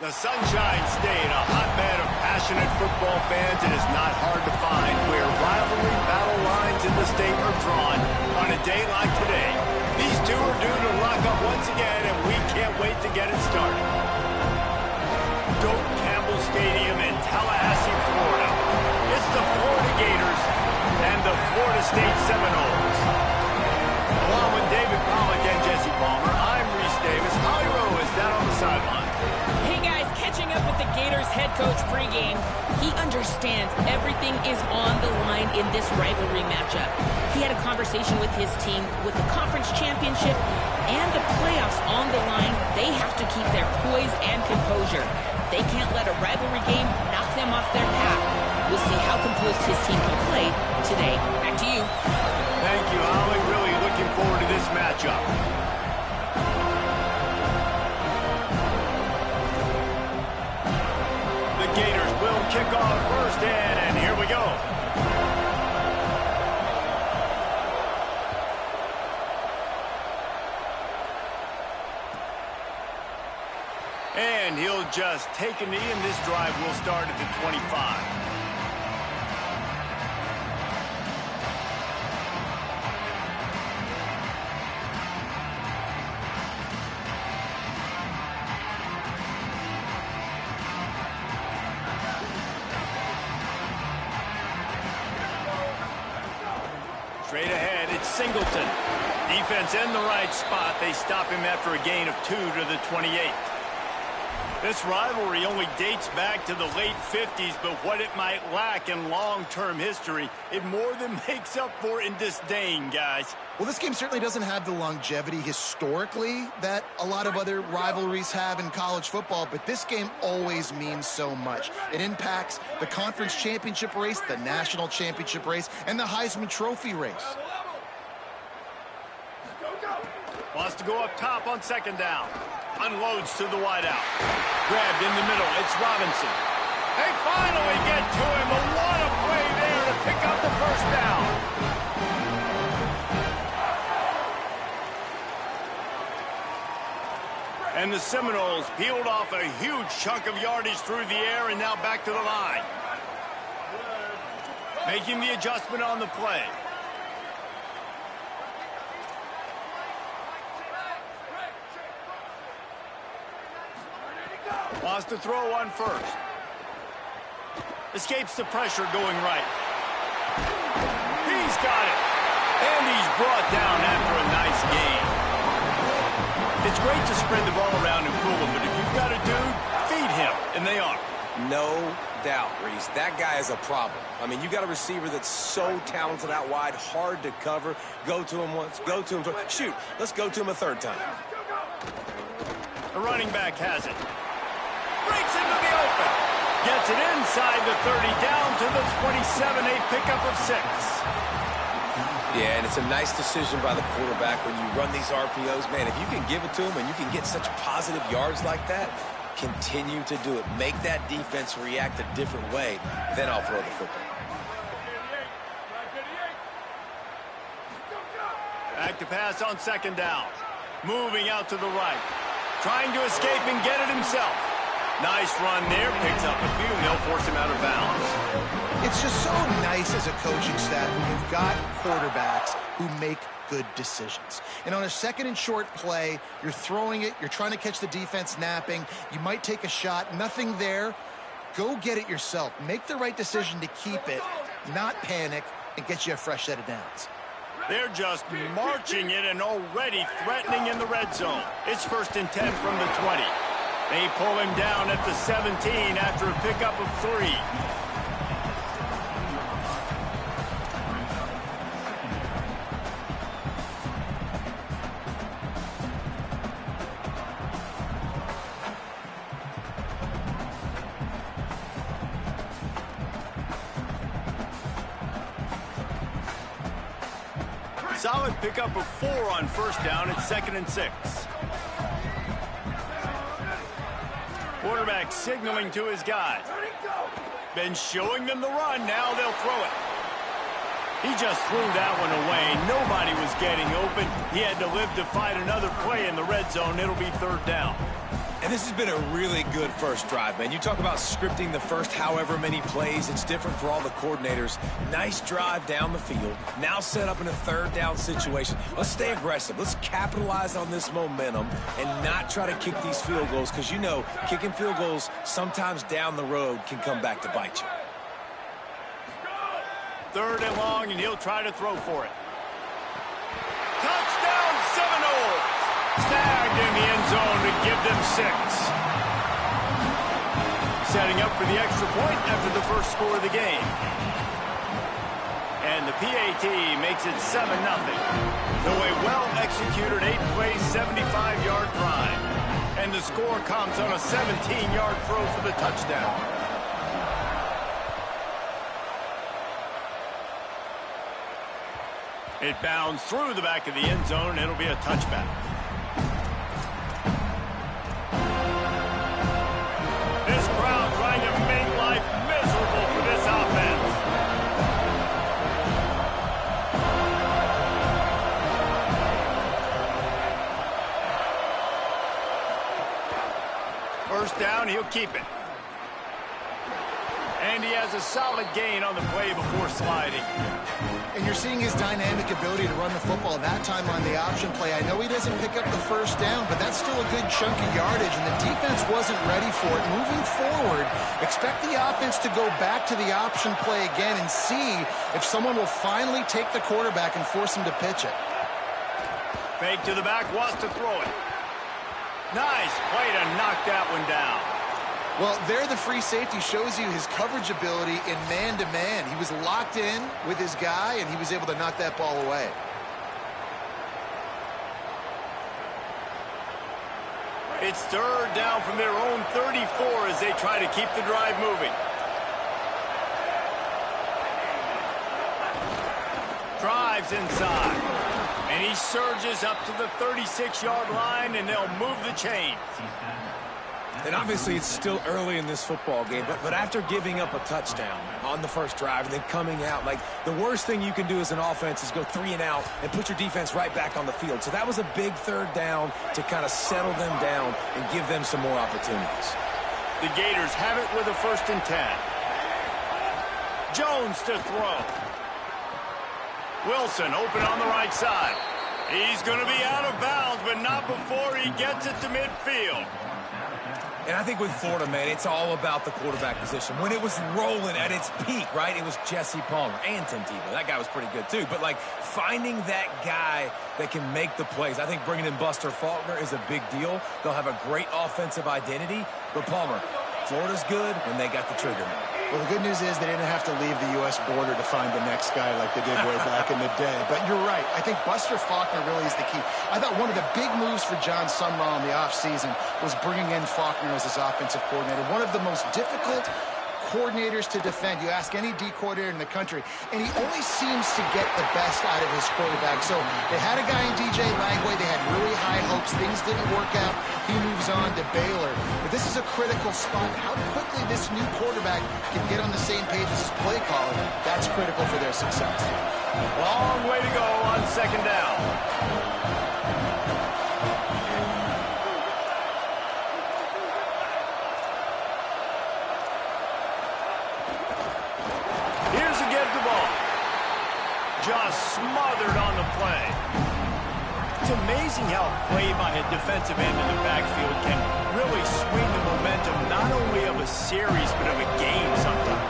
The Sunshine State, a hotbed of passionate football fans. It is not hard to find where rivalry battle lines in the state are drawn on a day like today. These two are due to lock up once again, and we can't wait to get it started. Doak Campbell Stadium in Tallahassee, Florida. It's the Florida Gators and the Florida State Seminoles. Along with David Pollack and Jesse Palmer, I'm Reese Davis. Holly Rowe is down on the sideline. Hey guys, catching up with the Gators head coach pregame. He understands everything is on the line in this rivalry matchup. He had a conversation with his team with the conference championship and the playoffs on the line. They have to keep their poise and composure. They can't let a rivalry game knock them off their path. We'll see how composed his team can play today. Back to you. Thank you, Holly. Really looking forward to this matchup. The Gators will kick off first, and here we go. And he'll just take a knee, and this drive will start at the 25. Straight ahead, it's Singleton. Defense in the right spot. They stop him after a gain of 2 to the 28. This rivalry only dates back to the late 50s, but what it might lack in long-term history, it more than makes up for in disdain, guys. Well, this game certainly doesn't have the longevity historically that a lot of other rivalries have in college football, but this game always means so much. It impacts the conference championship race, the national championship race, and the Heisman Trophy race. Wants to go up top on second down. Unloads to the wideout. Grabbed in the middle. It's Robinson. They finally get to him. But what a play there to pick up the first down. And the Seminoles peeled off a huge chunk of yardage through the air and now back to the line. Making the adjustment on the play. Wants to throw on first. Escapes the pressure going right. He's got it. And he's brought down after a nice gain. It's great to spread the ball around and fool him, but if you've got a dude, feed him. And they are. No doubt, Reese. That guy is a problem. I mean, you got a receiver that's so talented out wide, hard to cover. Go to him once, go to him twice. Shoot, let's go to him a third time. The running back has it. Breaks into the open. Gets it inside the 30, down to the 27, a pickup of 6. Yeah, and it's a nice decision by the quarterback when you run these RPOs. Man, if you can give it to him and you can get such positive yards like that, continue to do it. Make that defense react a different way, then I'll throw the football. Back to pass on second down. Moving out to the right. Trying to escape and get it himself. Nice run there, picks up a few, and they'll force him out of bounds. It's just so nice as a coaching staff when you've got quarterbacks who make good decisions. And on a second and short play, you're throwing it, you're trying to catch the defense napping, you might take a shot, nothing there. Go get it yourself. Make the right decision to keep it, not panic, and get you a fresh set of downs. They're just marching it and already threatening in the red zone. It's 1st and 10 from the 20. They pull him down at the 17 after a pickup of 3. Solid pickup of 4 on first down at 2nd and 6. Quarterback signaling to his guys. Been showing them the run. Now they'll throw it. He just threw that one away. Nobody was getting open. He had to live to fight another play in the red zone. It'll be 3rd down. And this has been a really good first drive, man. You talk about scripting the first however many plays. It's different for all the coordinators. Nice drive down the field. Now set up in a third down situation. Let's stay aggressive. Let's capitalize on this momentum and not try to kick these field goals because, you know, kicking field goals sometimes down the road can come back to bite you. 3rd and long, and he'll try to throw for it. Touchdown, Seminoles! Snagged in the end zone to give them 6. Setting up for the extra point after the first score of the game. And the PAT makes it 7-0. Though a well-executed 8-play, 75-yard drive. And the score comes on a 17-yard throw for the touchdown. It bounds through the back of the end zone, and it'll be a touchback. This crowd trying to make life miserable for this offense. First down, he'll keep it. And he has a solid gain on the play before sliding. And you're seeing his dynamic ability to run the football that time on the option play. I know he doesn't pick up the first down, but that's still a good chunk of yardage, and the defense wasn't ready for it. Moving forward, expect the offense to go back to the option play again and see if someone will finally take the quarterback and force him to pitch it. Fake to the back, wants to throw it. Nice play to knock that one down. Well, there the free safety shows you his coverage ability in man-to-man. He was locked in with his guy, and he was able to knock that ball away. It's 3rd down from their own 34 as they try to keep the drive moving. Drives inside. And he surges up to the 36-yard line, and they'll move the chains. And obviously it's still early in this football game, but after giving up a touchdown on the first drive and then coming out, like, the worst thing you can do as an offense is go 3 and out and put your defense right back on the field. So that was a big 3rd down to kind of settle them down and give them some more opportunities. The Gators have it with a 1st and 10. Jones to throw. Wilson open on the right side. He's going to be out of bounds, but not before he gets it to midfield. And I think with Florida, man, it's all about the quarterback position. When it was rolling at its peak, right, it was Jesse Palmer and Tim Tebow. That guy was pretty good, too. But, like, finding that guy that can make the plays, I think bringing in Buster Faulkner is a big deal. They'll have a great offensive identity. But, Palmer, Florida's good when they got the trigger man. Well, the good news is they didn't have to leave the U.S. border to find the next guy like they did way back in the day. But you're right. I think Buster Faulkner really is the key. I thought one of the big moves for John Sumrall in the offseason was bringing in Faulkner as his offensive coordinator. One of the most difficult coordinators to defend. You ask any D coordinator in the country, and he only seems to get the best out of his quarterback. So they had a guy in DJ Langway. They had really high hopes. Things didn't work out. He moves on to Baylor. But this is a critical spot. How quickly this new quarterback can get on the same page as his play caller, that's critical for their success. Long way to go on 2nd down. Just smothered on the play. It's amazing how a play by a defensive end in the backfield can really swing the momentum not only of a series but of a game sometimes.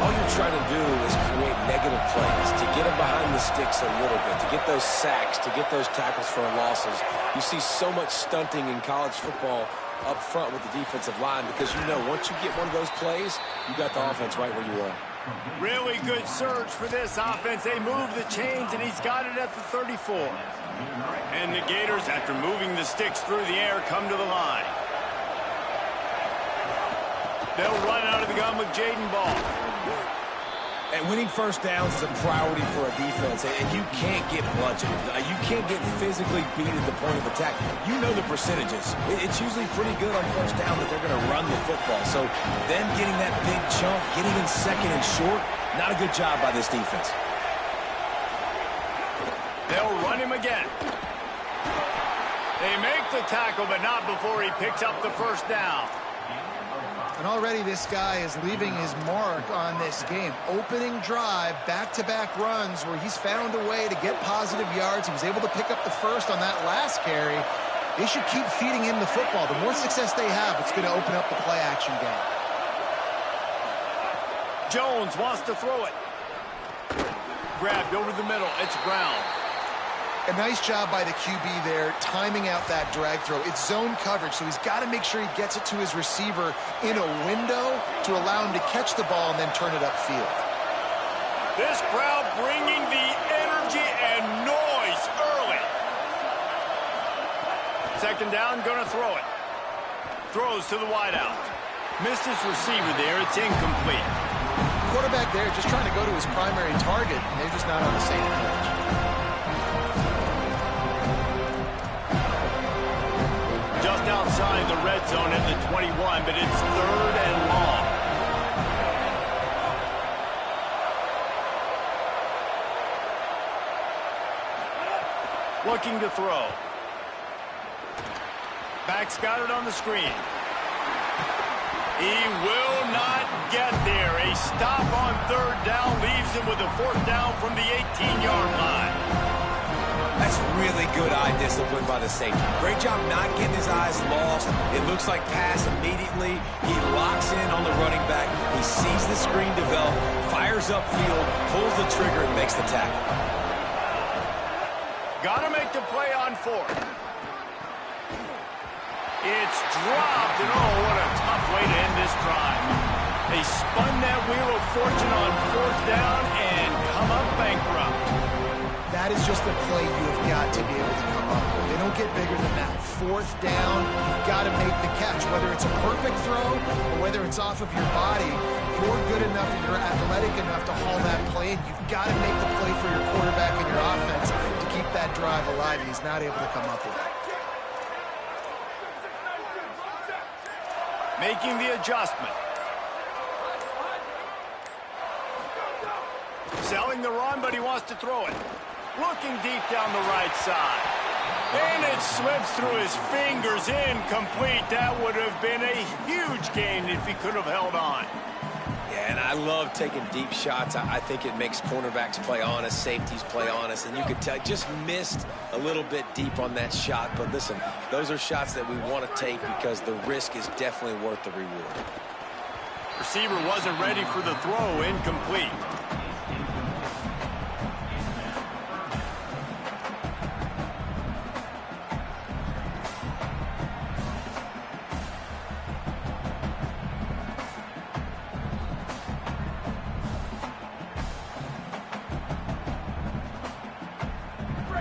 All you're trying to do is create negative plays, to get them behind the sticks a little bit, to get those sacks, to get those tackles for losses. You see so much stunting in college football up front with the defensive line because you know once you get one of those plays, you got the offense right where you are. Really good surge for this offense. They move the chains, and he's got it at the 34. And the Gators, after moving the sticks through the air, come to the line. They'll run out of the gun with Jaden Bogh. And winning first downs is a priority for a defense, and you can't get bludgeoned. You can't get physically beat at the point of attack. You know the percentages. It's usually pretty good on first down that they're going to run the football. So then getting that big chunk, getting in 2nd and short, not a good job by this defense. They'll run him again. They make the tackle, but not before he picks up the first down. And already this guy is leaving his mark on this game. Opening drive, back-to-back runs where he's found a way to get positive yards. He was able to pick up the first on that last carry. They should keep feeding him the football. The more success they have, it's going to open up the play-action game. Jones wants to throw it. Grabbed over the middle. It's Brown. A nice job by the QB there, timing out that drag throw. It's zone coverage, so he's got to make sure he gets it to his receiver in a window to allow him to catch the ball and then turn it upfield. This crowd bringing the energy and noise early. Second down, going to throw it. Throws to the wideout. Missed his receiver there. It's incomplete. Quarterback there just trying to go to his primary target, and they're just not on the same page. Just outside the red zone at the 21, but it's 3rd and long. Looking to throw. Back's got it on the screen. He will not get there. A stop on 3rd down leaves him with a 4th down from the 18-yard line. That's really good eye discipline by the safety. Great job not getting his eyes lost. It looks like pass immediately. He locks in on the running back. He sees the screen develop, fires upfield, pulls the trigger, and makes the tackle. Got to make the play on 4th. It's dropped, and oh, what a tough way to end this drive. They spun that wheel of fortune on 4th down and come up bankrupt. That is just a play you have got to be able to come up with. They don't get bigger than that. 4th down, you've got to make the catch. Whether it's a perfect throw or whether it's off of your body, you're good enough and you're athletic enough to haul that play, and you've got to make the play for your quarterback and your offense to keep that drive alive, and he's not able to come up with it. Making the adjustment. Selling the run, but he wants to throw it. Looking deep down the right side. And it slips through his fingers, incomplete. That would have been a huge gain if he could have held on. Yeah, and I love taking deep shots. I think it makes cornerbacks play honest, safeties play honest, and you could tell just missed a little bit deep on that shot. But listen, those are shots that we want to take because the risk is definitely worth the reward. Receiver wasn't ready for the throw, incomplete.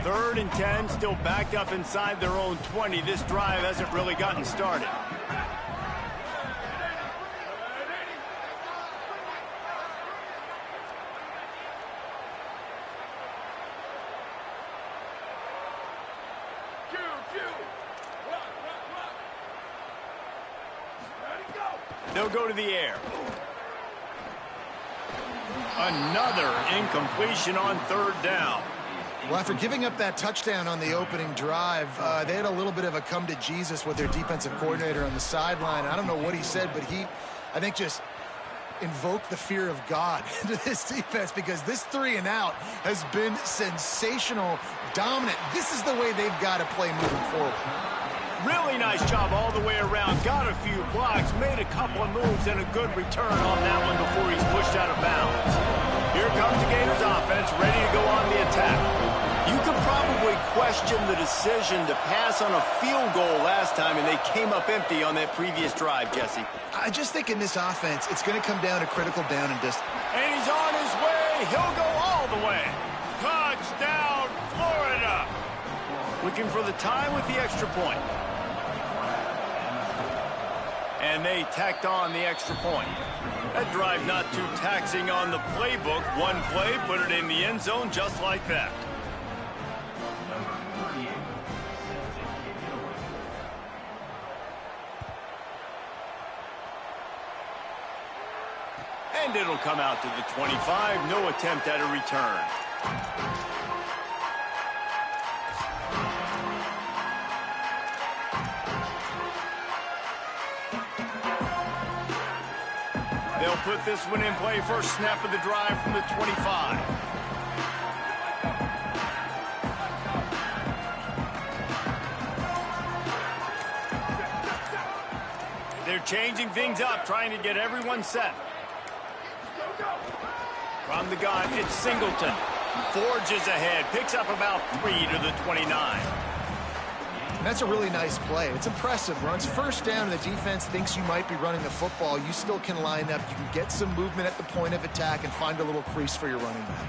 Third and 10, still backed up inside their own 20. This drive hasn't really gotten started. They'll go to the air. Another incompletion on 3rd down. Well, after giving up that touchdown on the opening drive, they had a little bit of a come to Jesus with their defensive coordinator on the sideline. I don't know what he said, but he, I think, just invoked the fear of God into this defense because this 3 and out has been sensational, dominant. This is the way they've got to play moving forward. Really nice job all the way around. Got a few blocks, made a couple of moves, and a good return on that one before he's pushed out of bounds. Here comes the Gators offense, ready to go on the attack. You could probably question the decision to pass on a field goal last time, and they came up empty on that previous drive, Jesse. I just think in this offense, it's going to come down to critical down and distance. And he's on his way. He'll go all the way. Touchdown, Florida. Looking for the tie with the extra point. And they tacked on the extra point. That drive not too taxing on the playbook. One play, put it in the end zone just like that. And it'll come out to the 25. No attempt at a return. put this one in play. First snap of the drive from the 25. They're changing things up, trying to get everyone set. From the gun, it's Singleton. Forges ahead, picks up about 3 to the 29. And that's a really nice play. It's impressive. Runs first down, and the defense thinks you might be running the football. You still can line up. You can get some movement at the point of attack and find a little crease for your running back.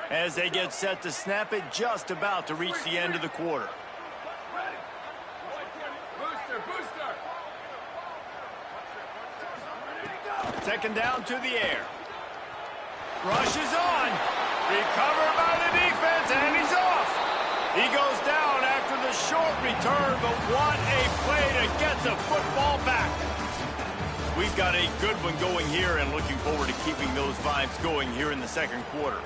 As they get set to snap it, just about to reach the end of the quarter. Second down to the air. Rushes on. Recovered by the defense, and he's off. He goes down after the short return, but what a play to get the football back. We've got a good one going here, and looking forward to keeping those vibes going here in the second quarter.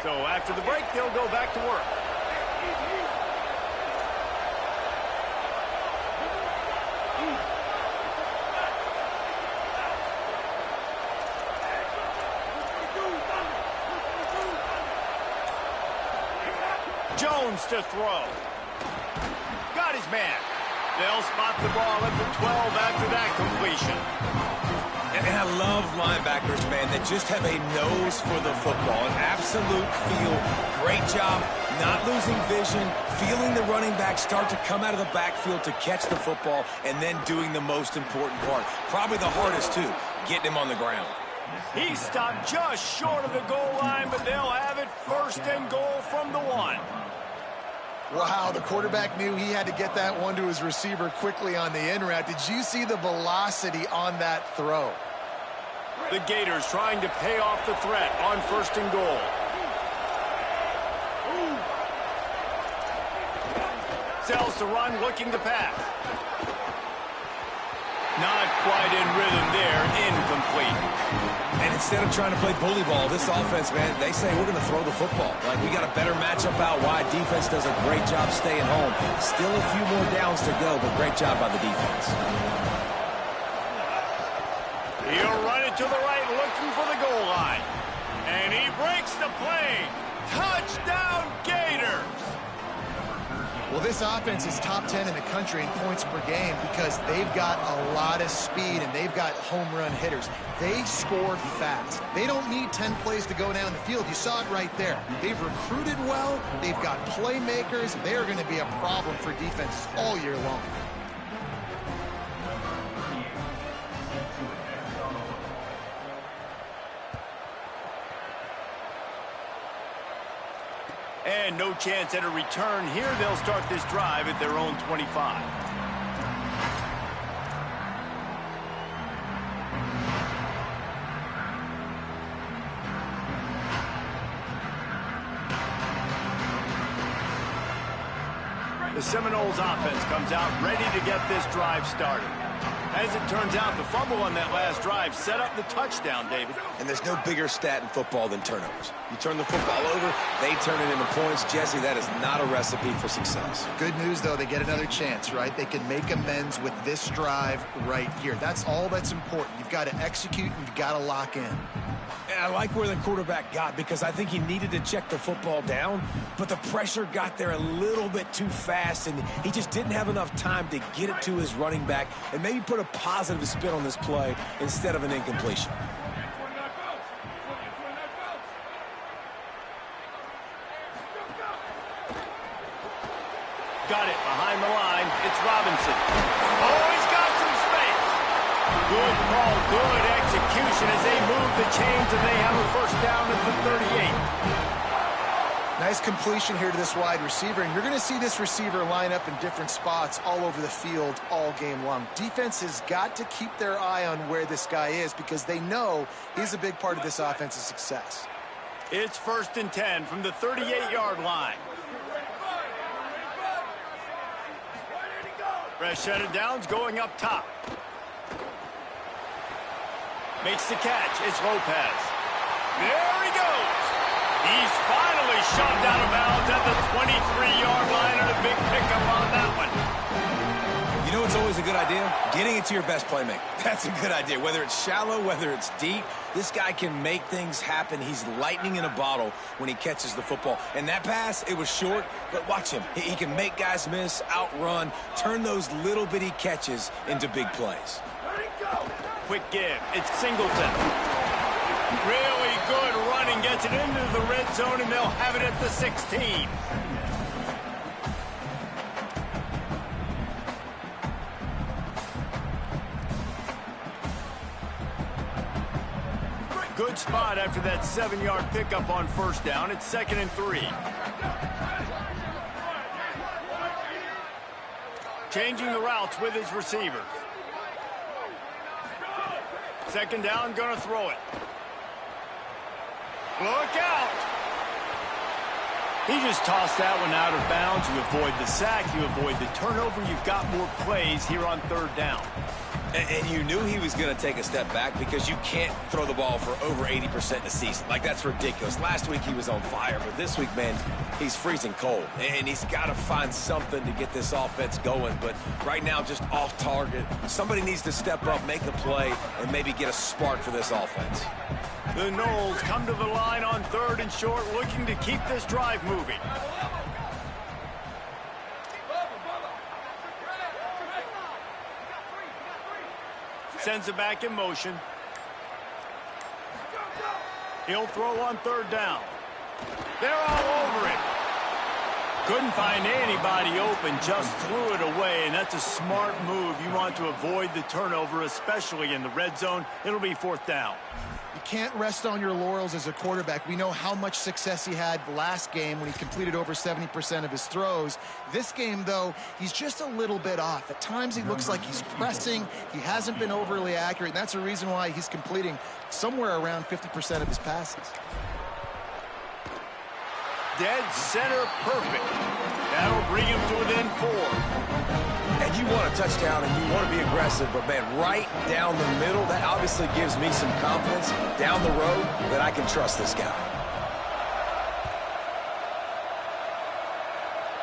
So after the break, they'll go back to work. Jones to throw. Got his man. They'll spot the ball at the 12 after that completion. And I love linebackers, man, that just have a nose for the football, an absolute feel. Great job not losing vision, feeling the running back start to come out of the backfield to catch the football, and then doing the most important part. Probably the hardest, too, getting him on the ground. He stopped just short of the goal line, but they'll have it first and goal from the 1. Wow, the quarterback knew he had to get that one to his receiver quickly on the in route. Did you see the velocity on that throw? The Gators trying to pay off the threat on first and goal. Sells to run, looking to pass. Not quite in rhythm there, incomplete. And instead of trying to play bully ball, this offense, man, they say we're going to throw the football. Like, we got a better matchup out wide. Defense does a great job staying home. Still a few more downs to go, but great job by the defense. He'll run it to the right, looking for the goal line. And he breaks the play. Touchdown, Gators! Well, this offense is top 10 in the country in points per game because they've got a lot of speed and they've got home run hitters. They score fast. They don't need 10 plays to go down the field. You saw it right there. They've recruited well. They've got playmakers. They're going to be a problem for defenses all year long. And no chance at a return here. They'll start this drive at their own 25. The Seminoles offense comes out ready to get this drive started. As it turns out, the fumble on that last drive set up the touchdown, David. And there's no bigger stat in football than turnovers. You turn the football over, they turn it into points. Jesse, that is not a recipe for success. Good news, though, they get another chance, right? They can make amends with this drive right here. That's all that's important. You've got to execute and you've got to lock in. And I like where the quarterback got because I think he needed to check the football down, but the pressure got there a little bit too fast, and he just didn't have enough time to get it to his running back and maybe put a positive spin on this play instead of an incompletion. Got it behind the line. It's Robinson. Oh, he's got some space. Good call, good execution as they move the chains, and they have a first down at the 38. Nice completion here to this wide receiver, and you're going to see this receiver line up in different spots all over the field all game long. Defense has got to keep their eye on where this guy is because they know he's a big part of this offense's success. It's first and 10 from the 38-yard line. Fresh set of downs going up top. Makes the catch. It's Lopez. There he goes. He's finally shoved out of bounds at the 23-yard line, and a big pickup on that one. You know what's always a good idea? Getting it to your best playmaker. That's a good idea. Whether it's shallow, whether it's deep, this guy can make things happen. He's lightning in a bottle when he catches the football. And that pass, it was short, but watch him. He can make guys miss, outrun, turn those little bitty catches into big plays. Quick give. It's Singleton. Really good running. Gets it into the red zone, and they'll have it at the 16. Good spot after that 7-yard pickup on first down. It's 2nd and 3. Changing the routes with his receivers. 2nd down, gonna throw it. Look out! He just tossed that one out of bounds. You avoid the sack, you avoid the turnover. You've got more plays here on 3rd down. And you knew he was going to take a step back because you can't throw the ball for over 80% in a season. Like, that's ridiculous. Last week he was on fire, but this week, man, he's freezing cold. And he's got to find something to get this offense going. But right now, just off target. Somebody needs to step up, make a play, and maybe get a spark for this offense. The Knowles come to the line on 3rd and short, looking to keep this drive moving. Sends it back in motion. He'll throw on 3rd down. They're all over it. Couldn't find anybody open, just threw it away, and that's a smart move. You want to avoid the turnover, especially in the red zone. It'll be 4th down. You can't rest on your laurels as a quarterback. We know how much success he had last game when he completed over 70% of his throws. This game, though, he's just a little bit off. At times he looks like he's pressing. He hasn't been overly accurate, and that's a reason why he's completing somewhere around 50% of his passes. Dead center perfect. That'll bring him to within 4. And you want a touchdown and you want to be aggressive, but, man, right down the middle, that obviously gives me some confidence down the road that I can trust this guy.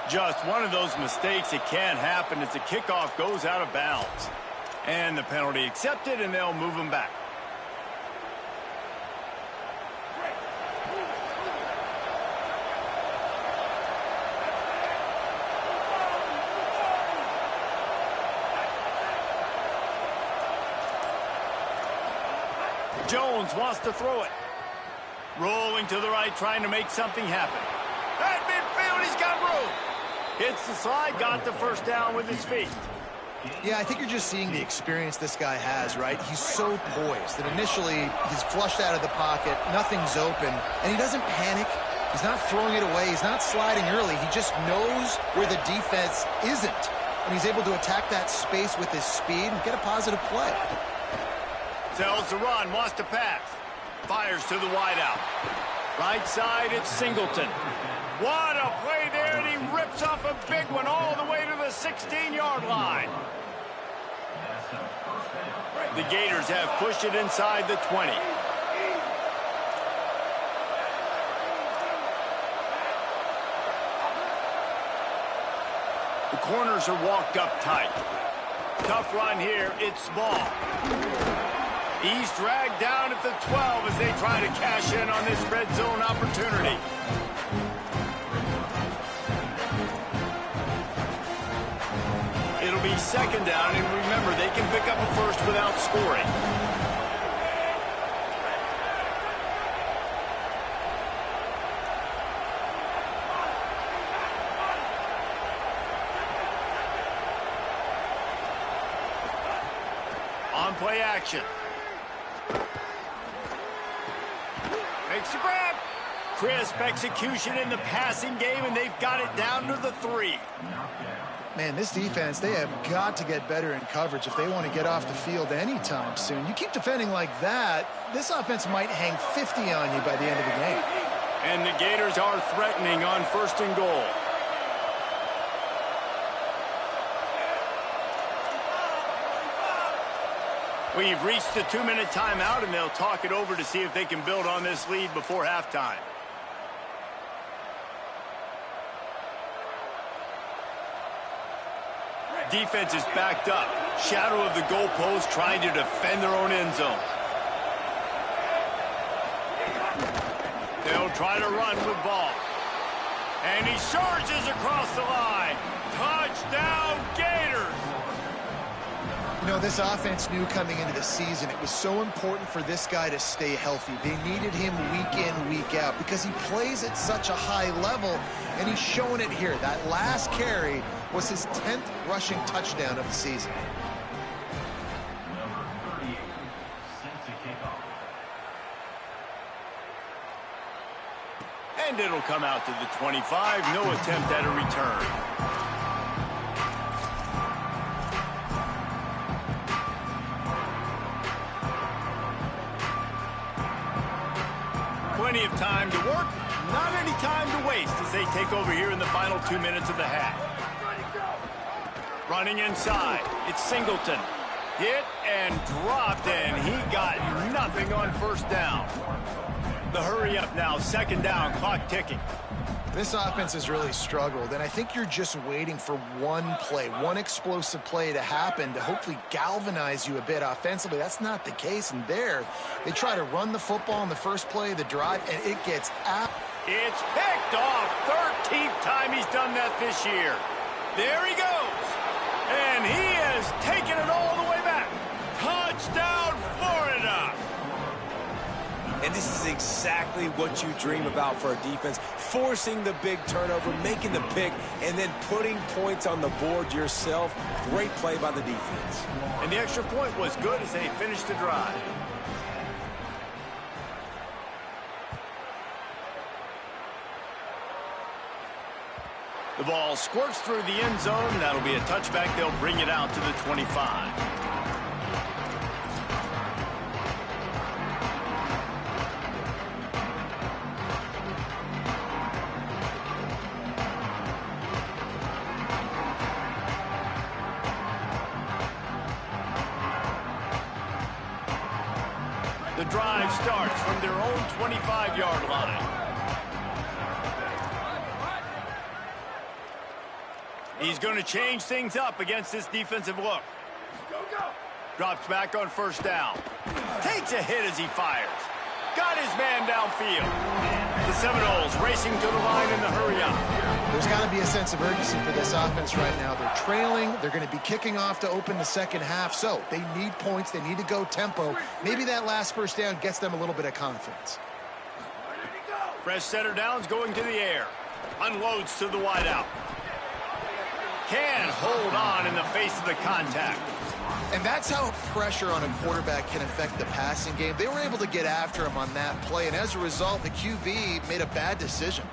Just one of those mistakes that can happen as the kickoff goes out of bounds. And the penalty accepted, and they'll move him back. Jones wants to throw it. Rolling to the right, trying to make something happen. At midfield, he's got room. Hits the slide, got the 1st down with his feet. Yeah, I think you're just seeing the experience this guy has, right? He's so poised that initially he's flushed out of the pocket, nothing's open, and he doesn't panic. He's not throwing it away. He's not sliding early. He just knows where the defense isn't, and he's able to attack that space with his speed and get a positive play. Tells the run, wants to pass. Fires to the wideout. Right side, it's Singleton. What a play there, and he rips off a big one all the way to the 16-yard line. The Gators have pushed it inside the 20. The corners are walked up tight. Tough run here, it's Bogh. He's dragged down at the 12 as they try to cash in on this red zone opportunity. It'll be 2nd down, and remember, they can pick up a 1st without scoring. On play action. Makes the grab. Crisp execution in the passing game, and they've got it down to the 3. Man, this defense, they have got to get better in coverage if they want to get off the field anytime soon. You keep defending like that, this offense might hang 50 on you by the end of the game. And the Gators are threatening on 1st and goal. We've reached the 2-minute timeout, and they'll talk it over to see if they can build on this lead before halftime. Defense is backed up. Shadow of the goalpost, trying to defend their own end zone. They'll try to run with Bogh. And he surges across the line. Touchdown, Gators! You know, this offense knew coming into the season it was so important for this guy to stay healthy. They needed him week in, week out because he plays at such a high level, and he's showing it here. That last carry was his 10th rushing touchdown of the season. And it'll come out to the 25. No attempt at a return. Plenty of time to work, not any time to waste as they take over here in the final 2 minutes of the half. Running inside, it's Singleton. Hit and dropped, and he got nothing on first down. The hurry up now, second down, clock ticking. This offense has really struggled, and I think you're just waiting for one play, one explosive play to happen to hopefully galvanize you a bit offensively. That's not the case, and there, they try to run the football in the first play of the drive, and it gets out. It's picked off. 13th time he's done that this year. There he goes, and he has taken it all the way back. Touchdown, Florida! And this is exactly what you dream about for a defense. Forcing the big turnover, making the pick, and then putting points on the board yourself. Great play by the defense. And the extra point was good as they finished the drive. The ball squirts through the end zone. That'll be a touchback. They'll bring it out to the 25. The drive starts from their own 25-yard line. He's going to change things up against this defensive look. Drops back on first down. Takes a hit as he fires. Got his man downfield. The Seminoles racing to the line in the hurry-up. There's got to be a sense of urgency for this offense right now. They're trailing. They're going to be kicking off to open the second half, so they need points. They need to go tempo. Maybe that last first down gets them a little bit of confidence. Fresh center downs going to the air. Unloads to the wideout. Can hold on in the face of the contact. And that's how pressure on a quarterback can affect the passing game. They were able to get after him on that play, and as a result, the QB made a bad decision,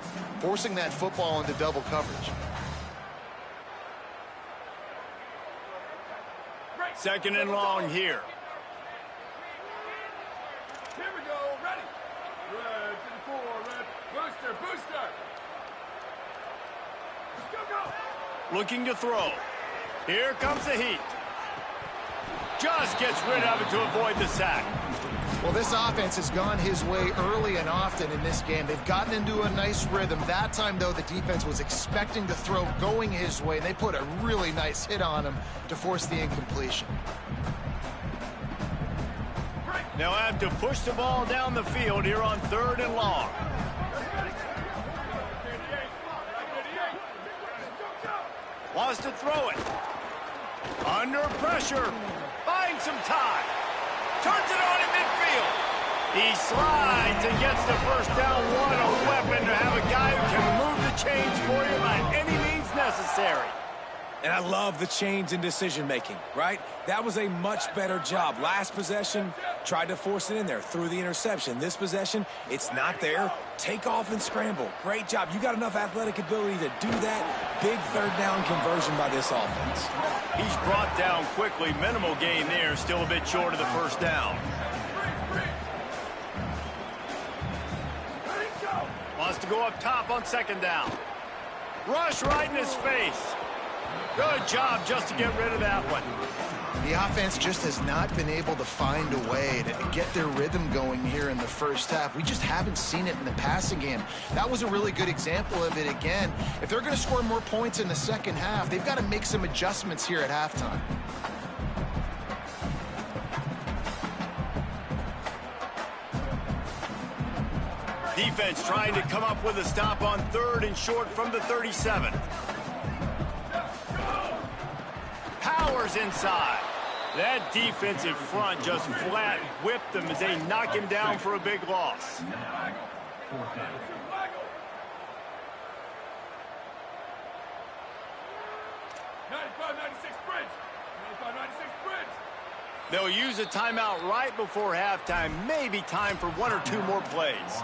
forcing that football into double coverage. Second and long here. Here we go, ready. Red to the 4, red. Booster, booster. Go, go. Looking to throw. Here comes the heat. Just gets rid of it to avoid the sack. Well, this offense has gone his way early and often in this game. They've gotten into a nice rhythm. That time, though, the defense was expecting to throw going his way. They put a really nice hit on him to force the incompletion. They'll have to push the ball down the field here on third and long. Wants to throw it. Under pressure. Finds some time. Turns it on in midfield. He slides and gets the first down. What a weapon to have a guy who can move the chains for you by any means necessary. And I love the change in decision-making, right? That was a much better job. Last possession, tried to force it in there, threw the interception. This possession, it's not there. Take off and scramble. Great job. You got enough athletic ability to do that. Big third down conversion by this offense. He's brought down quickly. Minimal gain there. Still a bit short of the first down. Wants to go up top on second down. Rush right in his face. Good job just to get rid of that one. The offense just has not been able to find a way to get their rhythm going here in the first half. We just haven't seen it in the passing game. That was a really good example of it again. If they're going to score more points in the second half, they've got to make some adjustments here at halftime. Defense trying to come up with a stop on 3rd and short from the 37. Powers inside. That defensive front just flat whipped them as they knock him down for a big loss. 95-96 bridge. 95-96 bridge. They'll use a timeout right before halftime. Maybe time for 1 or 2 more plays.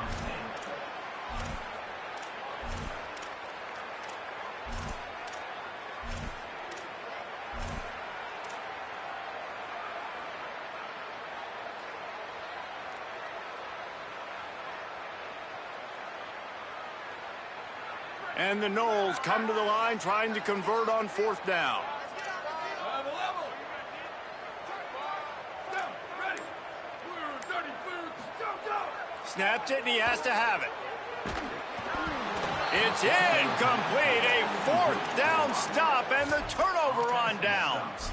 And the Knowles come to the line trying to convert on 4th down. Level. Down, ready. Blue, dirty boots. Go. Snapped it, and he has to have it. It's incomplete. A 4th down stop, and the turnover on downs.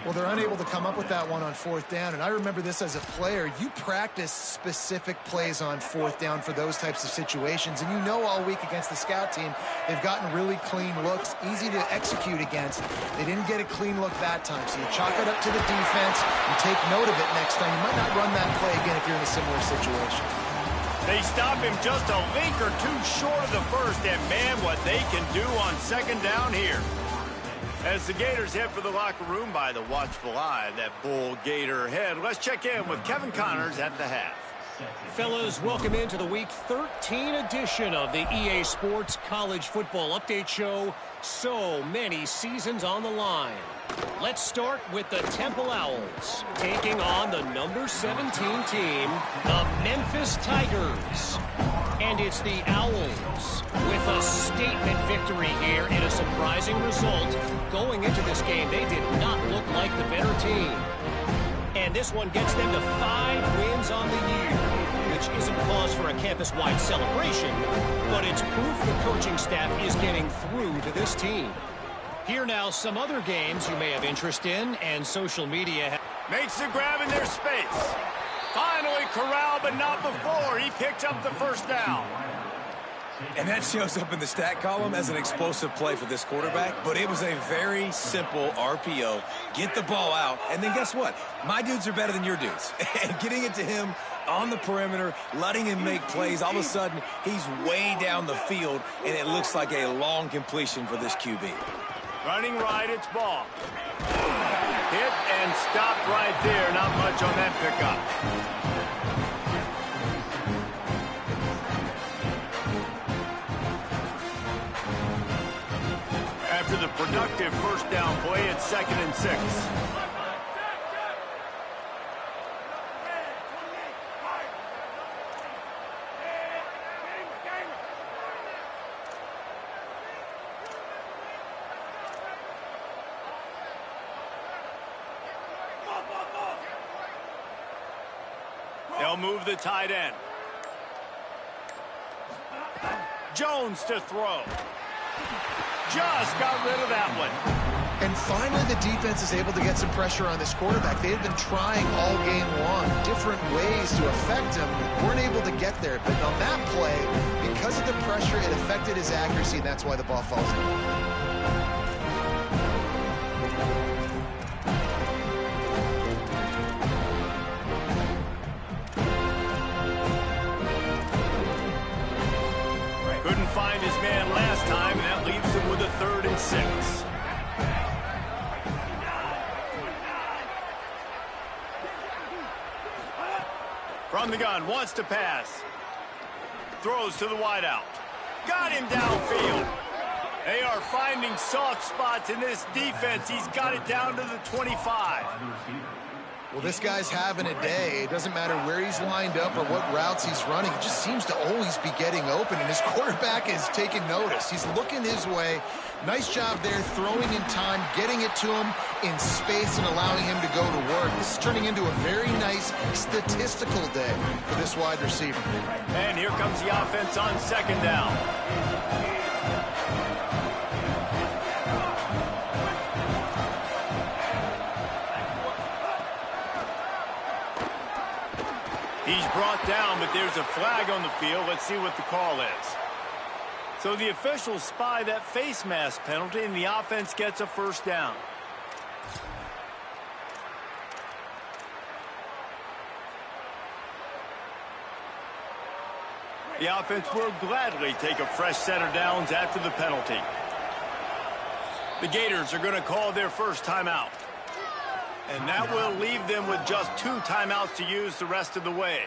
Well, they're unable to come up with that one on 4th down, and I remember this as a player. You practice specific plays on 4th down for those types of situations, and you know all week against the scout team, they've gotten really clean looks, easy to execute against. They didn't get a clean look that time, so you chalk it up to the defense and take note of it next time. You might not run that play again if you're in a similar situation. They stop him just a link or 2 short of the first, and man, what they can do on 2nd down here. As the Gators head for the locker room by the watchful eye, that Bull Gator head. Let's check in with Kevin Connors at the half. Fellas, welcome into the Week 13 edition of the EA Sports College Football Update Show. So many seasons on the line. Let's start with the Temple Owls taking on the number 17 team, the Memphis Tigers. And it's the Owls with a statement victory here in a surprising result. Going into this game, they did not look like the better team. And this one gets them to 5 wins on the year, which isn't cause for a campus-wide celebration, but it's proof the coaching staff is getting through to this team. Here now, some other games you may have interest in, and social media. Makes the grab in their space. Finally corralled, but not before. He picked up the 1st down. And that shows up in the stat column as an explosive play for this quarterback, but it was a very simple RPO. Get the ball out, and then guess what? My dudes are better than your dudes. And getting it to him on the perimeter, letting him make plays, all of a sudden, he's way down the field, and it looks like a long completion for this QB. Running right, it's Bogh. Hit and stopped right there. Not much on that pickup. After the productive 1st down play, it's 2nd and 6. They'll move the tight end. Jones to throw. Just got rid of that one. And finally, the defense is able to get some pressure on this quarterback. They had been trying all game long, different ways to affect him. Weren't able to get there. But on that play, because of the pressure, it affected his accuracy, and that's why the ball falls in. Couldn't find his man last time, and that leaves him with a 3rd and 6. From the gun, wants to pass. Throws to the wideout. Got him downfield. They are finding soft spots in this defense. He's got it down to the 25. Well, this guy's having a day. It doesn't matter where he's lined up or what routes he's running. He just seems to always be getting open, and his quarterback is taking notice. He's looking his way. Nice job there, throwing in time, getting it to him in space and allowing him to go to work. This is turning into a very nice statistical day for this wide receiver. And here comes the offense on second down. He's brought down, but there's a flag on the field. Let's see what the call is. So the officials spy that face mask penalty, and the offense gets a first down. The offense will gladly take a fresh set of downs after the penalty. The Gators are going to call their first timeout. And that will leave them with just 2 timeouts to use the rest of the way.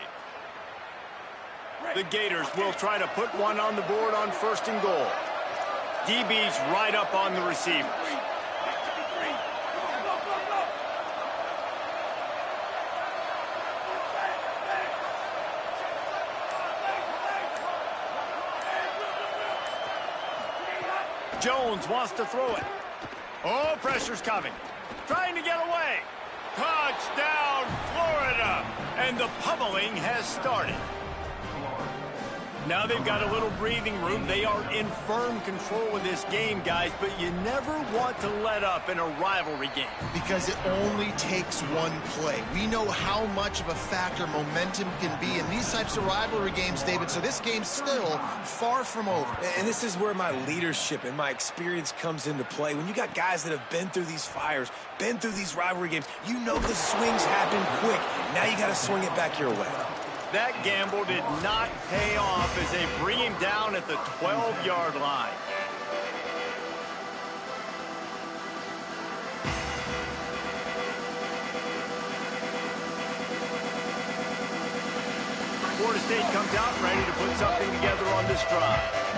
The Gators will try to put one on the board on first and goal. DB's right up on the receivers. Jones wants to throw it. Oh, pressure's coming. Trying to get away. Touchdown, Florida. And the pummeling has started. Now they've got a little breathing room. They are in firm control of this game, guys, but you never want to let up in a rivalry game. Because it only takes one play. We know how much of a factor momentum can be in these types of rivalry games, David, so this game's still far from over. And this is where my leadership and my experience comes into play. When you got guys that have been through these fires, been through these rivalry games, you know the swings happen quick. Now you got to swing it back your way. That gamble did not pay off as they bring him down at the 12-yard line. Florida State comes out ready to put something together on this drive.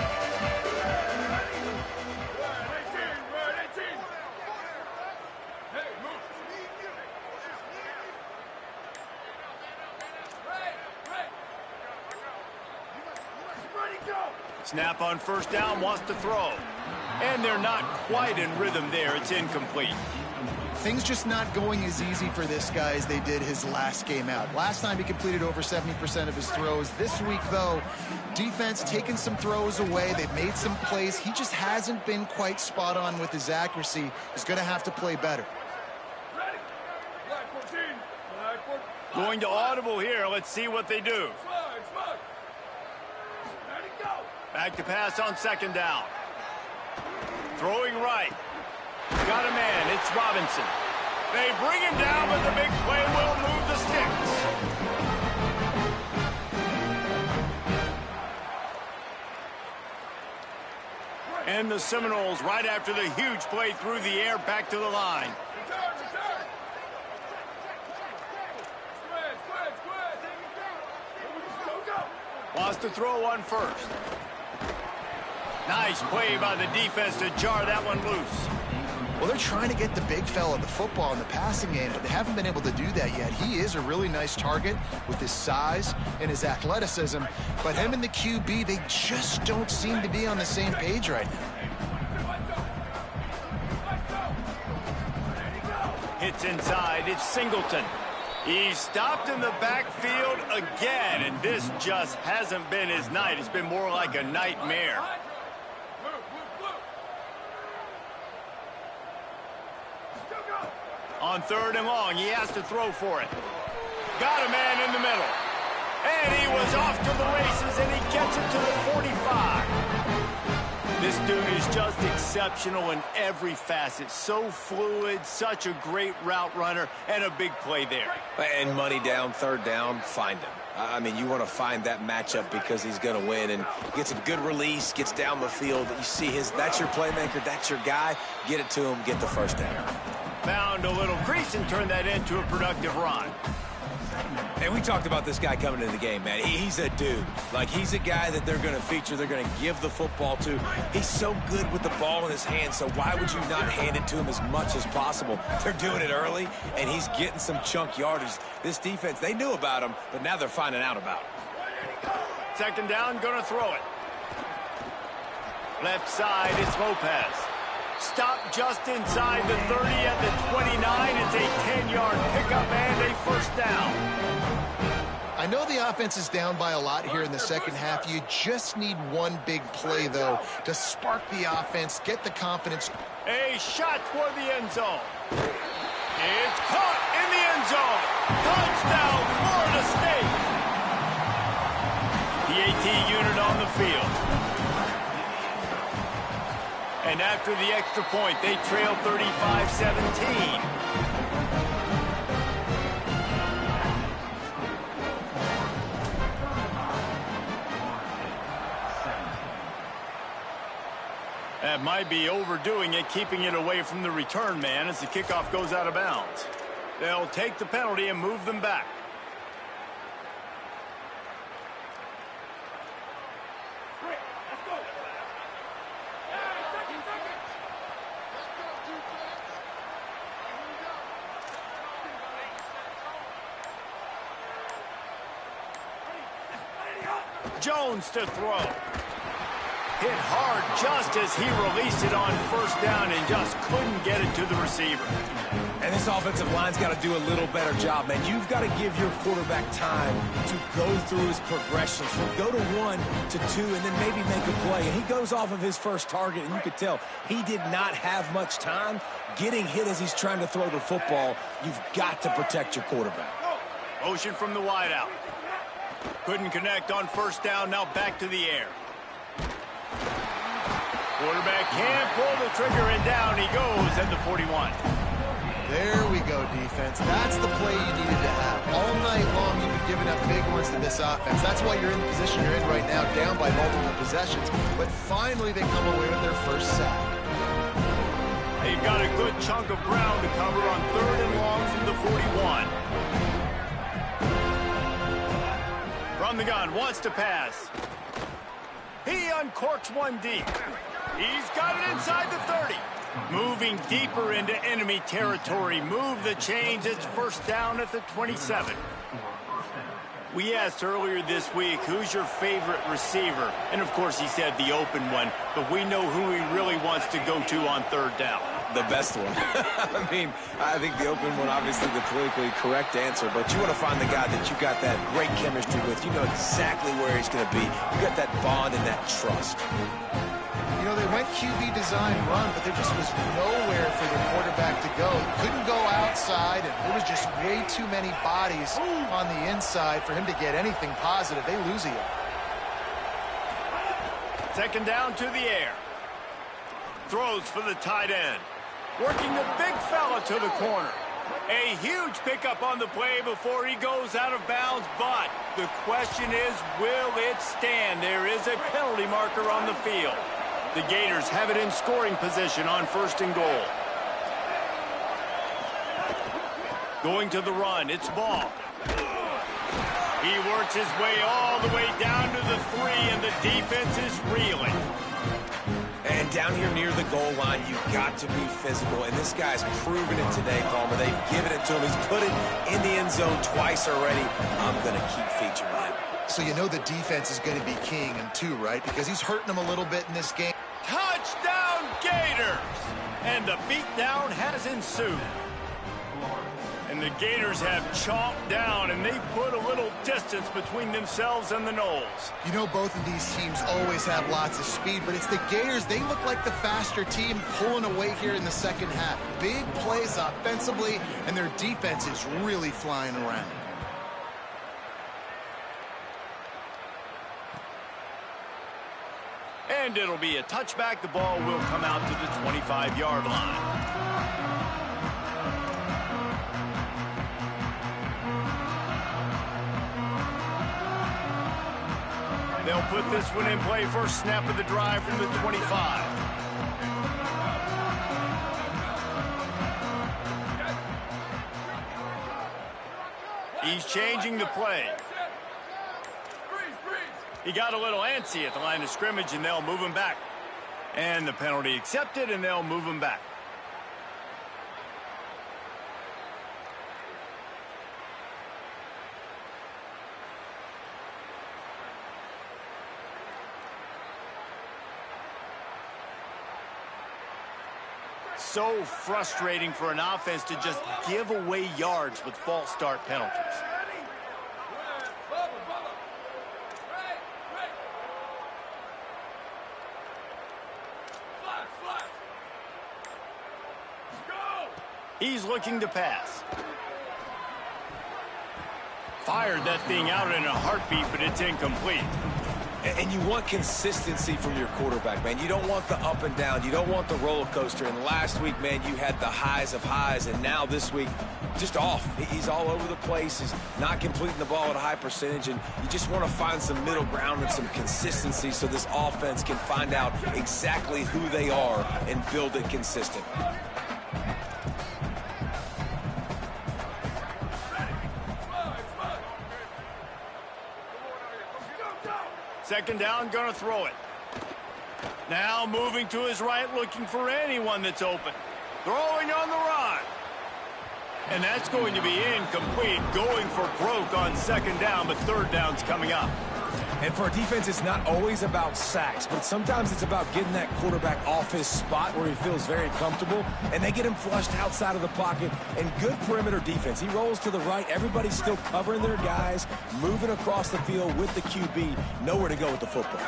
Snap on first down, wants to throw. And they're not quite in rhythm there. It's incomplete. Things just not going as easy for this guy as they did his last game out. Last time he completed over 70% of his throws. This week, though, defense taking some throws away. They've made some plays. He just hasn't been quite spot on with his accuracy. He's going to have to play better. Going to audible here. Let's see what they do. Back to pass on second down. Throwing right. Got a man. It's Robinson. They bring him down, but the big play will move the sticks. And the Seminoles, right after the huge play through the air, back to the line. Wants to throw on first. Nice play by the defense to jar that one loose. Well, they're trying to get the big fella the football in the passing game, but they haven't been able to do that yet. He is a really nice target with his size and his athleticism, but him and the QB, they just don't seem to be on the same page right now. Hits inside. It's Singleton. He's stopped in the backfield again, and this just hasn't been his night. It's been more like a nightmare. On third and long, he has to throw for it. Got a man in the middle. And he was off to the races, and he gets it to the 45. This dude is just exceptional in every facet. So fluid, such a great route runner, and a big play there. And money down, third down, find him. I mean, you want to find that matchup because he's going to win, and gets a good release, gets down the field. You see that's your playmaker, that's your guy. Get it to him, get the first down. Found a little crease and turned that into a productive run. And we talked about this guy coming into the game, man. He's a dude. Like, he's a guy that they're going to feature, they're going to give the football to. He's so good with the ball in his hand, so why would you not hand it to him as much as possible? They're doing it early, and he's getting some chunk yardage. This defense, they knew about him, but now they're finding out about him. Second down, going to throw it. Left side, it's Lopez. Stop just inside the 30 at the 29. It's a 10-yard pickup and a first down. I know the offense is down by a lot here in the second half. You just need one big play, though, to spark the offense, get the confidence. A shot toward the end zone. It's caught in the end zone. Touchdown, Florida State. The AT unit on the field. And after the extra point, they trail 35-17. That might be overdoing it, keeping it away from the return man as the kickoff goes out of bounds. They'll take the penalty and move them back. Jones to throw. Hit hard just as he released it on first down and just couldn't get it to the receiver. And this offensive line's got to do a little better job, man. You've got to give your quarterback time to go through his progressions. From go to 1 to 2 and then maybe make a play. And he goes off of his first target, and you could tell he did not have much time getting hit as he's trying to throw the football. You've got to protect your quarterback. Motion from the wideout. Couldn't connect on first down, now back to the air. Quarterback can't pull the trigger, and down he goes at the 41. There we go, defense. That's the play you needed to have. All night long, you've been giving up big ones to this offense. That's why you're in the position you're in right now, down by multiple possessions. But finally, they come away with their first sack. They've got a good chunk of ground to cover on third and long from the 41. From the gun, wants to pass. He uncorks one deep. He's got it inside the 30. Moving deeper into enemy territory. Move the chains. It's first down at the 27. We asked earlier this week, who's your favorite receiver? And, of course, he said the open one. But we know who he really wants to go to on third down. The best one. I mean, I think the open one, obviously the politically correct answer, but you want to find the guy that you got that great chemistry with. You know exactly where he's going to be. You got that bond and that trust. You know, they went QB design run, but there just was nowhere for their quarterback to go. He couldn't go outside, and there was just way too many bodies on the inside for him to get anything positive. They lose a yard. Second down to the air. Throws for the tight end. Working the big fella to the corner. A huge pickup on the play before he goes out of bounds, but the question is, will it stand? There is a penalty marker on the field. The Gators have it in scoring position on first and goal. Going to the run, it's Bogh. He works his way all the way down to the 3, and the defense is reeling. And down here near the goal line, you've got to be physical. And this guy's proven it today, Palmer. They've given it to him. He's put it in the end zone twice already. I'm going to keep featuring him. So you know the defense is going to be keying him too, right? Because he's hurting them a little bit in this game. Touchdown, Gators! And the beatdown has ensued. And the Gators have chomped down, and they've put a little distance between themselves and the Noles. You know, both of these teams always have lots of speed, but it's the Gators. They look like the faster team pulling away here in the second half. Big plays offensively, and their defense is really flying around. And it'll be a touchback. The ball will come out to the 25-yard line. They'll put this one in play. First snap of the drive from the 25. He's changing the play. He got a little antsy at the line of scrimmage, and they'll move him back. And the penalty accepted, and they'll move him back. So frustrating for an offense to just give away yards with false start penalties. He's looking to pass. Fired that thing out in a heartbeat, but it's incomplete. And you want consistency from your quarterback, man. You don't want the up and down. You don't want the roller coaster. And last week, man, you had the highs of highs. And now this week, just off. He's all over the place. He's not completing the ball at a high percentage. And you just want to find some middle ground and some consistency so this offense can find out exactly who they are and build it consistent. Second down, gonna throw it. Now moving to his right, looking for anyone that's open. Throwing on the run. And that's going to be incomplete, going for broke on second down, but third down's coming up. And for a defense, it's not always about sacks, but sometimes it's about getting that quarterback off his spot where he feels very comfortable, and they get him flushed outside of the pocket. And good perimeter defense. He rolls to the right. Everybody's still covering their guys, moving across the field with the QB. Nowhere to go with the football.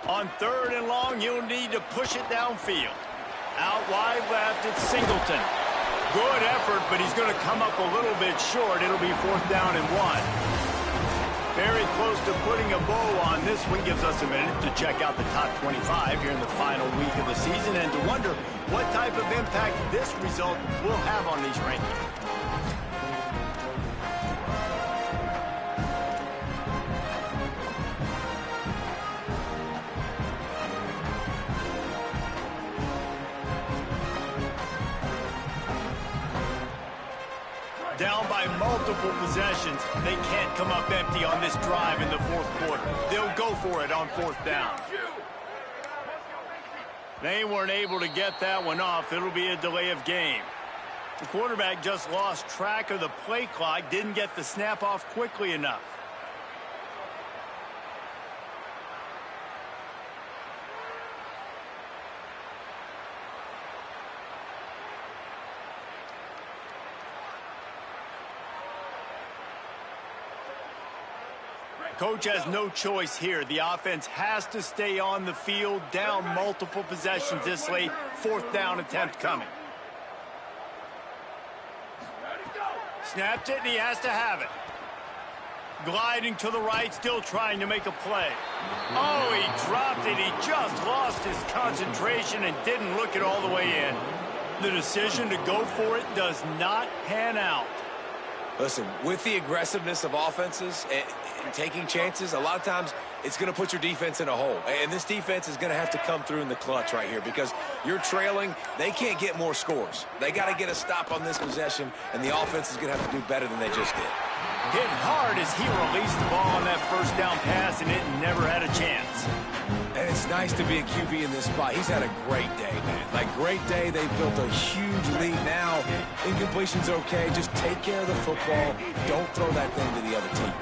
On third and long, you'll need to push it downfield. Out wide left, it's Singleton. Good effort, but he's going to come up a little bit short. It'll be fourth down and 1. Very close to putting a bow on this one. Gives us a minute to check out the top 25 here in the final week of the season and to wonder what type of impact this result will have on these rankings. Down by multiple possessions. They can't come up empty on this drive in the fourth quarter. They'll go for it on fourth down. They weren't able to get that one off. It'll be a delay of game. The quarterback just lost track of the play clock, didn't get the snap off quickly enough. Coach has no choice here. The offense has to stay on the field, down multiple possessions this late. Fourth down attempt coming. Snapped it, and he has to have it. Gliding to the right, still trying to make a play. Oh, he dropped it. He just lost his concentration and didn't look it all the way in. The decision to go for it does not pan out. Listen, with the aggressiveness of offenses and taking chances, a lot of times it's going to put your defense in a hole. And this defense is going to have to come through in the clutch right here because you're trailing. They can't get more scores. They got to get a stop on this possession, and the offense is going to have to do better than they just did. Hit hard as he released the ball on that first down pass, and it never had a chance. And it's nice to be a QB in this spot. He's had a great day, man. Like, great day. They've built a huge lead now. Incompletion's okay. Just take care of the football. Don't throw that thing to the other team.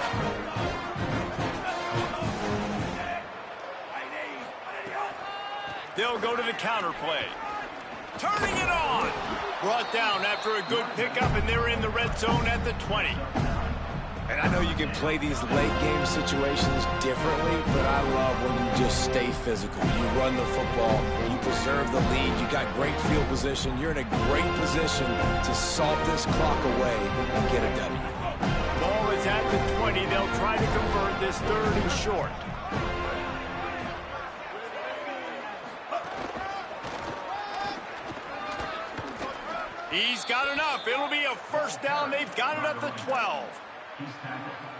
They'll go to the counter play. Turning it on. Brought down after a good pickup, and they're in the red zone at the 20. And I know you can play these late game situations differently, but I love when you just stay physical. You run the football, you preserve the lead, you got great field position. You're in a great position to salt this clock away and get a W. Ball is at the 20. They'll try to convert this third and short. He's got enough. It'll be a first down. They've got it at the 12.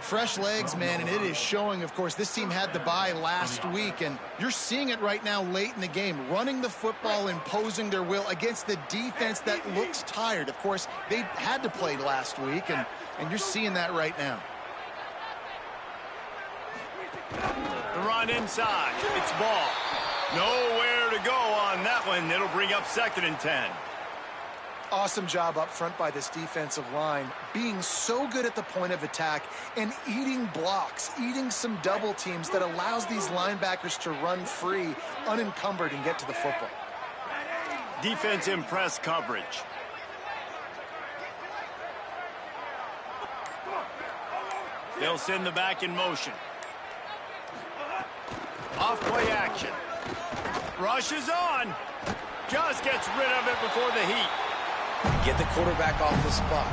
Fresh legs, man, and it is showing. Of course, this team had the bye last week, and you're seeing it right now late in the game, running the football, imposing their will against the defense that looks tired. Of course, they had to play last week, and you're seeing that right now. The run inside. It's Bogh. Nowhere to go on that one. It'll bring up 2nd and 10. Awesome job up front by this defensive line, being so good at the point of attack and eating blocks, eating some double teams that allows these linebackers to run free, unencumbered, and get to the football. Defense in press coverage. They'll send the back in motion. Off play action. Rushes on. Just gets rid of it before the heat. Get the quarterback off the spot.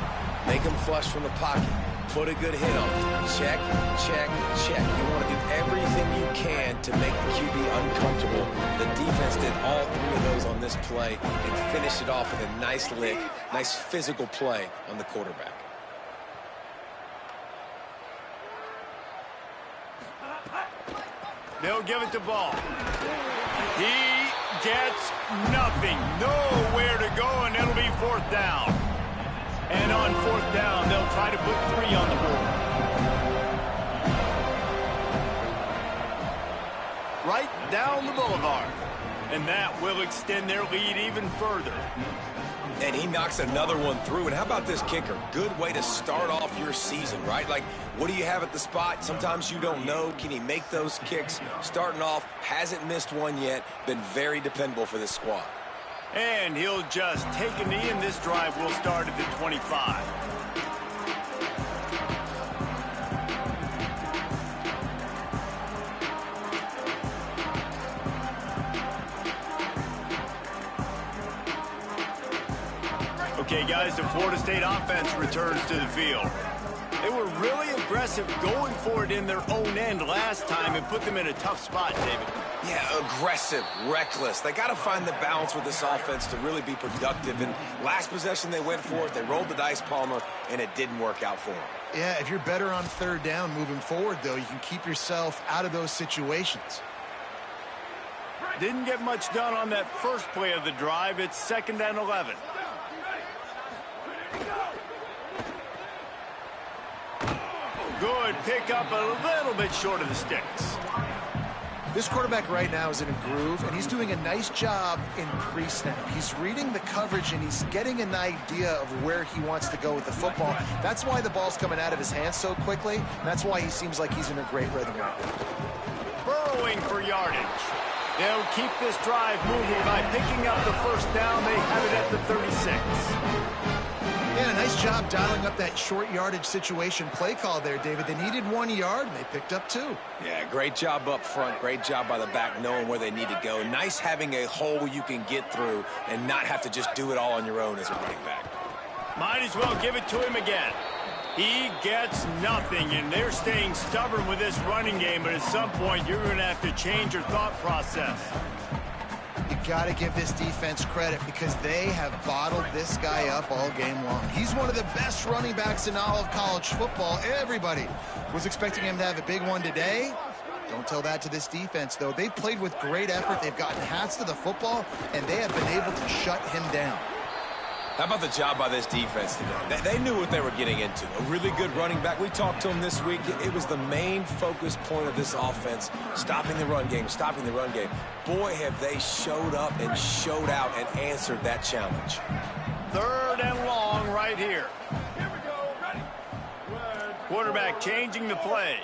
Make him flush from the pocket. Put a good hit on him. Check, check, check. You want to do everything you can to make the QB uncomfortable. The defense did all 3 of those on this play and finished it off with a nice lick, nice physical play on the quarterback. They'll give it to Bogh. He gets nothing. Nowhere to go, and it'll be 4th down. And on 4th down, they'll try to put 3 on the board. Right down the boulevard. And that will extend their lead even further. And he knocks another one through. And how about this kicker? Good way to start off your season, right? Like, what do you have at the spot? Sometimes you don't know. Can he make those kicks? Starting off, hasn't missed one yet. Been very dependable for this squad. And he'll just take a knee, and this drive will start at the 25. Okay, guys, the Florida State offense returns to the field. They were really aggressive going for it in their own end last time and put them in a tough spot, David. Yeah, aggressive, reckless. They got to find the balance with this offense to really be productive. And last possession they went for it. They rolled the dice, Palmer, and it didn't work out for them. Yeah, if you're better on 3rd down moving forward, though, you can keep yourself out of those situations. Didn't get much done on that first play of the drive. It's 2nd and 11. Good pick up, a little bit short of the sticks. This quarterback right now is in a groove, and he's doing a nice job in pre-snap. He's reading the coverage, and he's getting an idea of where he wants to go with the football. That's why the ball's coming out of his hands so quickly, and that's why he seems like he's in a great rhythm right now. Burrowing for yardage. They'll keep this drive moving by picking up the 1st down. They have it at the 36. Yeah, nice job dialing up that short yardage situation play call there, David. They needed 1 yard, and they picked up 2. Yeah, great job up front. Great job by the back knowing where they need to go. Nice having a hole you can get through and not have to just do it all on your own as a running back. Might as well give it to him again. He gets nothing, and they're staying stubborn with this running game, but at some point you're going to have to change your thought process. You got to give this defense credit because they have bottled this guy up all game long. He's one of the best running backs in all of college football. Everybody was expecting him to have a big one today. Don't tell that to this defense, though. They've played with great effort. They've gotten hats to the football, and they have been able to shut him down. How about the job by this defense today? They knew what they were getting into. A really good running back. We talked to him this week. It was the main focus point of this offense, stopping the run game, stopping the run game. Boy, have they showed up and showed out and answered that challenge. 3rd and long right here. Here we go. Ready. Quarterback changing the play.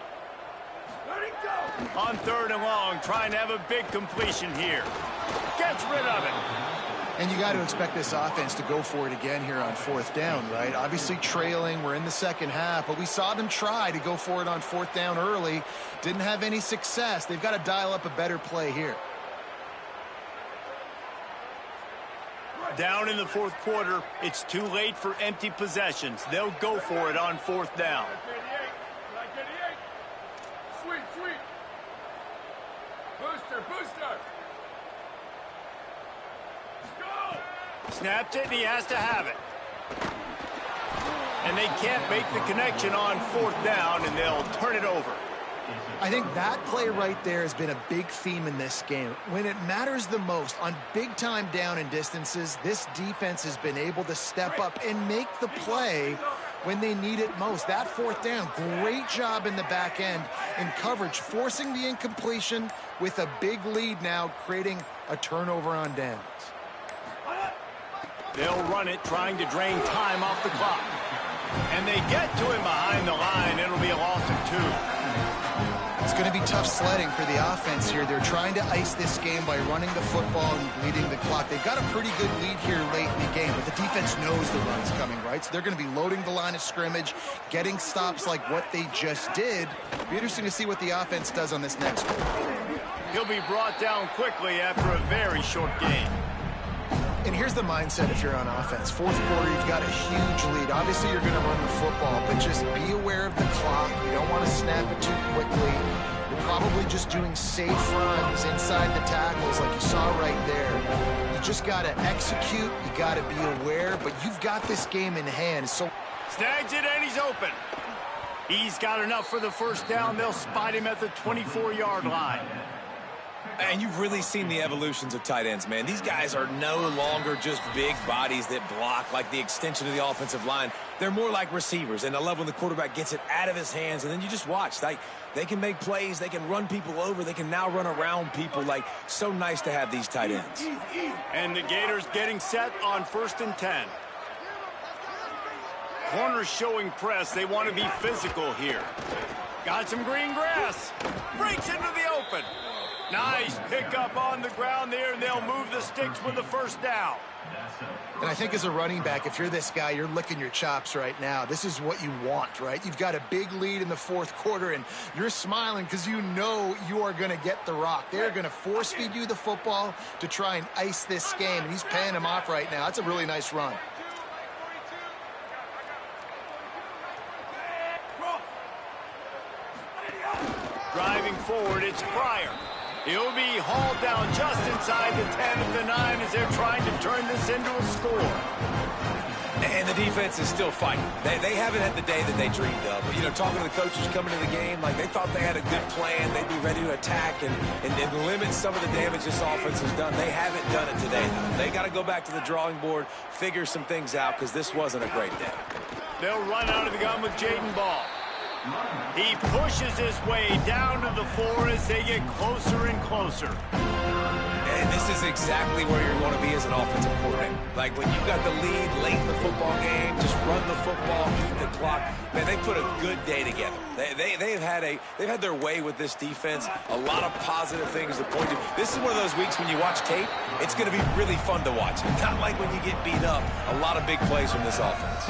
Let it go. On 3rd and long, trying to have a big completion here. Gets rid of it. And you got to expect this offense to go for it again here on 4th down, right? Obviously trailing, we're in the 2nd half, but we saw them try to go for it on 4th down early. Didn't have any success. They've got to dial up a better play here. Down in the 4th quarter, it's too late for empty possessions. They'll go for it on 4th down. Like 88. Sweet, sweet. Booster, booster. Snapped it, and he has to have it. And they can't make the connection on 4th down, and they'll turn it over. I think that play right there has been a big theme in this game. When it matters the most, on big-time down and distances, this defense has been able to step up and make the play when they need it most. That 4th down, great job in the back end in coverage, forcing the incompletion with a big lead now, creating a turnover on downs. They'll run it, trying to drain time off the clock. And they get to him behind the line. It'll be a loss of 2. It's going to be tough sledding for the offense here. They're trying to ice this game by running the football and bleeding the clock. They've got a pretty good lead here late in the game, but the defense knows the run's coming, right? So they're going to be loading the line of scrimmage, getting stops like what they just did. It'll be interesting to see what the offense does on this next one. He'll be brought down quickly after a very short game. And here's the mindset if you're on offense. 4th quarter, you've got a huge lead. Obviously, you're going to run the football, but just be aware of the clock. You don't want to snap it too quickly. You're probably just doing safe runs inside the tackles like you saw right there. You just got to execute. You got to be aware, but you've got this game in hand. So snags it, and he's open. He's got enough for the 1st down. They'll spot him at the 24-yard line. And you've really seen the evolutions of tight ends, man. These guys are no longer just big bodies that block like the extension of the offensive line. They're more like receivers, and I love when the quarterback gets it out of his hands, and then you just watch. They can make plays. They can run people over. They can now run around people. Like, so nice to have these tight ends. And the Gators getting set on 1st and 10. Corners showing press. They want to be physical here. Got some green grass. Breaks into the open. Nice pickup on the ground there, and they'll move the sticks with the 1st down. And I think as a running back, if you're this guy, you're licking your chops right now. This is what you want, right? You've got a big lead in the 4th quarter, and you're smiling because you know you are going to get the rock. They're going to force feed you the football to try and ice this game, and he's paying him off right now. That's a really nice run. Driving forward, it's Pryor. He'll be hauled down just inside the 10 of the 9 as they're trying to turn this into a score. And the defense is still fighting. They haven't had the day that they dreamed of. But, you know, talking to the coaches coming to the game, like they thought they had a good plan. They'd be ready to attack and limit some of the damage this offense has done. They haven't done it today, though. They got to go back to the drawing board, figure some things out, because this wasn't a great day. They'll run out of the gun with Bogh. He pushes his way down to the 4 as they get closer and closer. And this is exactly where you want to be as an offensive coordinator. Like when you've got the lead late in the football game, just run the football, eat the clock. Man, they put a good day together. They've had their way with this defense. A lot of positive things to point to. This is one of those weeks when you watch tape, it's going to be really fun to watch. Not like when you get beat up. A lot of big plays from this offense.